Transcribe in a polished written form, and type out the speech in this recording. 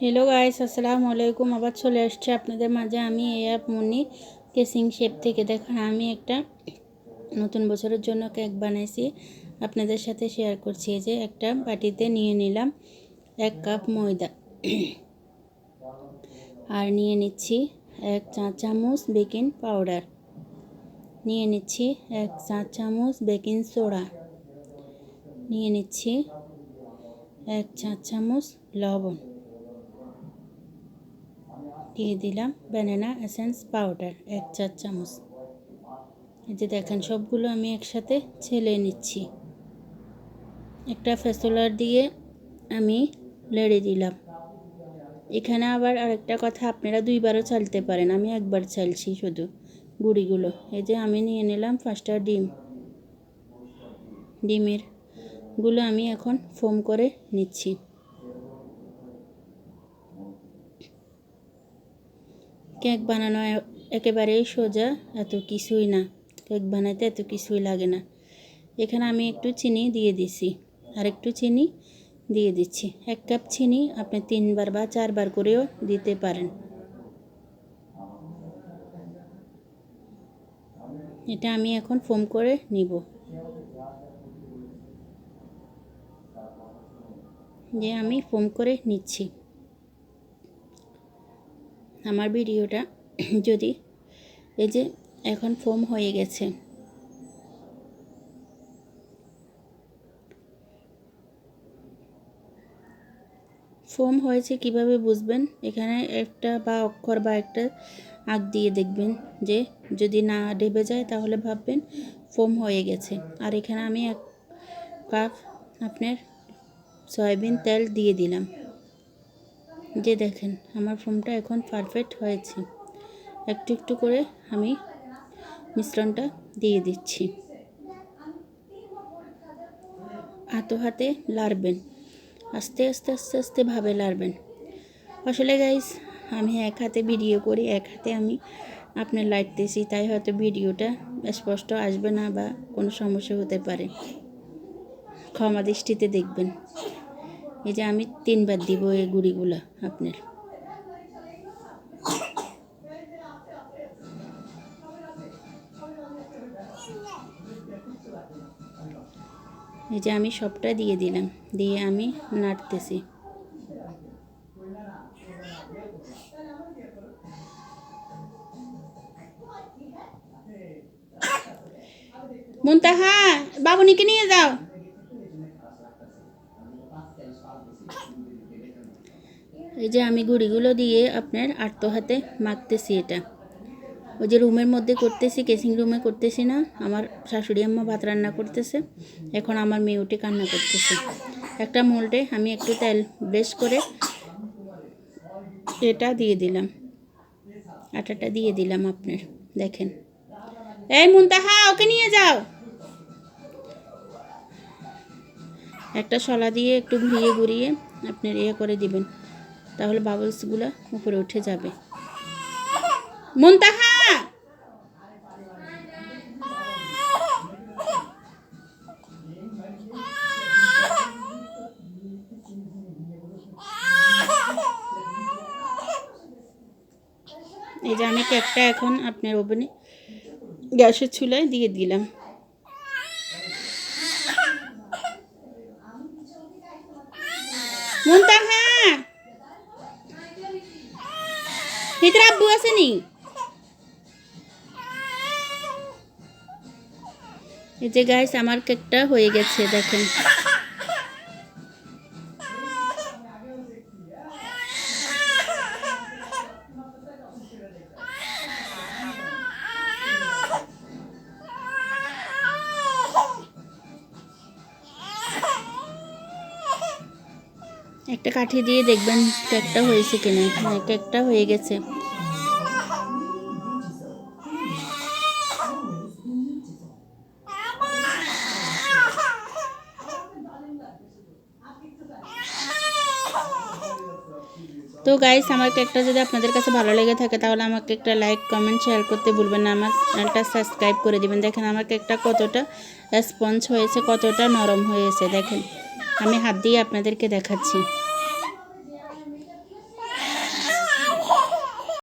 Hello guys আসসালামু আলাইকুম আবার চলে আসছে আপনাদের মাঝে আমি এআপ মুন্নি কেসিং শেপ থেকে। দেখেন আমি একটা নতুন বছরের জন্য কেক বানাইছি, আপনাদের সাথে শেয়ার করছি। এই যে একটা বাটিতে নিয়ে নিলাম 1 কাপ ময়দা আর নিয়ে নিচ্ছি 1 চা চামচ বেকিং পাউডার, নিয়ে নিচ্ছি 1 চা চামচ বেকিং সোডা, নিয়ে নিচ্ছি 1 চা চামচ লবণ, দিয়ে দিলাম ব্যানানা এসেন্স পাউডার 1 চা চামচ। এই যে দেখেন সবগুলো আমি একসাথে ছেলে নিচ্ছি। একটা ফেসোলার দিয়ে আমি লেড়ে দিলাম। এখানে আবার আরেকটা কথা, আপনারা দুইবারও চালতে পারেন, আমি একবার চালছি শুধু গুঁড়িগুলো। এই যে আমি নিয়ে নিলাম 5টা ডিমের গুলো আমি এখন ফোম করে নিচ্ছি। কেক বানানো একেবারেই সোজা, এত কিছুই না, কেক বানাইতে এত কিছুই লাগে না। এখানে আমি একটু চিনি দিয়ে দিছি, আর একটু চিনি দিয়ে দিচ্ছি। 1 কাপ চিনি আপনি 3বার বা 4বার করেও দিতে পারেন। এটা আমি এখন ফোম করে নিব। যে আমি ফোম করে নিচ্ছি। আমার ভিডিওটা যদি এই যে এখন ফোম হয়ে গেছে, ফোম হয়েছে কিভাবে বুঝবেন? এখানে একটা বা অক্ষর বা একটা আঁক দিয়ে দেখবেন, যে যদি না ডেবে যায় তাহলে ভাববেন ফোম হয়ে গেছে। আর এখানে আমি 1 কাপ আপনার সয়াবিন তেল দিয়ে দিলাম। যে দেখেন আমার ফোমটা এখন পারফেক্ট হয়েছে। একটু একটু করে আমি মিশ্রণটা দিয়ে দিচ্ছি। হাতে লাড়বেন, আস্তে আস্তে আস্তে আস্তে ভাবে লাড়বেন। আসলে গাইস আমি এক হাতে ভিডিও করি, এক হাতে আমি আপনার লাড়তেছি, তাই হয়তো ভিডিওটা স্পষ্ট আসবে না বা কোনো সমস্যা হতে পারে, ক্ষমা দৃষ্টিতে দেখবেন। এই যে আমি 3বার দিব এই গুঁড়িগুলো আপনার। এই যে আমি সবটা দিয়ে দিলাম, দিয়ে আমি নাড়তেছি। মুনতাহা বাবুনিকে নিয়ে যাও। এই যে আমি গুঁড়িগুলো দিয়ে আপনার আটতো হাতে মাখতেছি। এটা ওই যে রুমের মধ্যে করতেছি, কেসিং রুমে করতেছি না। আমার শাশুড়ি আম্মা ভাত রান্না করতেছে, এখন আমার মেয়ে উঠে কান্না করতেছে। একটা মোল্ডে আমি একটু তেল ব্রাশ করে এটা দিয়ে দিলাম, আটাটা দিয়ে দিলাম আপনার। দেখেন এই মুনতাহা ওকে নিয়ে যাও। একটা শলা দিয়ে একটু ঘুরিয়ে আপনার করে দিবেন, তাহলে বাবলসগুলো উপরে উঠে যাবে। মুনতাহা এই যে আমি কেকটা এখন আপনার ওভেনে গ্যাসের চুলায় দিয়ে দিলাম। মুনতাহা ভিতরে আব্বু আসেনি। এই যে গাইস আমার কেকটা হয়ে গেছে, দেখেন। একটা কাঠি দিয়ে দেখবেন কেকটা হয়েছে কিনা। হ্যাঁ, কেকটা হয়ে গেছে। তো গাইস আমার কেকটা যদি আপনাদের কাছে ভালো লেগে থাকে তাহলে আমার কেকটা লাইক কমেন্ট শেয়ার করতে ভুলবেন না। আমার চ্যানেলটা সাবস্ক্রাইব করে দিবেন। দেখেন আমার কেকটা কতটা স্পঞ্জ হয়েছে, কতটা নরম হয়েছে। দেখেন আমি হাত দিয়ে আপনাদেরকে দেখাচ্ছি।